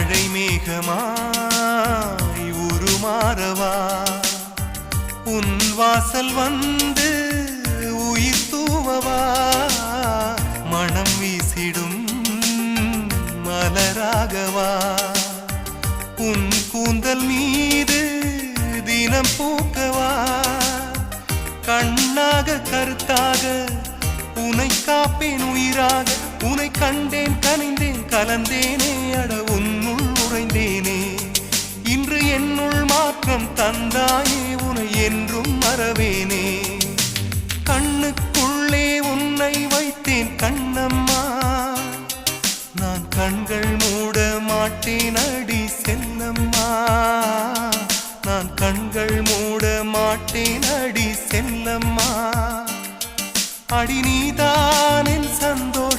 மழை மேகமாய் உருமாறவா உன் வாசல் வந்து உயிர் தூவவா மனம் வீசிடும் மலராகவா உன் கூந்தல் மீது தினம் பூக்கவா கண்ணாக கருத்தாக உனை காப்பேன் உயிராக உனை கண்டேன் கனிந்தேன் கலந்தேனே அட உன்னுள் உறைந்தேனே இன்று என்னுள் மாற்றம் தந்தாயே உனை என்றும் மறவேனே கண்ணுக்குள்ளே உன்னை வைத்தேன் கண்ணம்மா நான் கண்கள் மூட மாட்டேன் அடி செல்லம்மா நான் கண்கள் மூட மாட்டேன் அடி செல்லம்மா அடி நீதான் என் சந்தோஷம்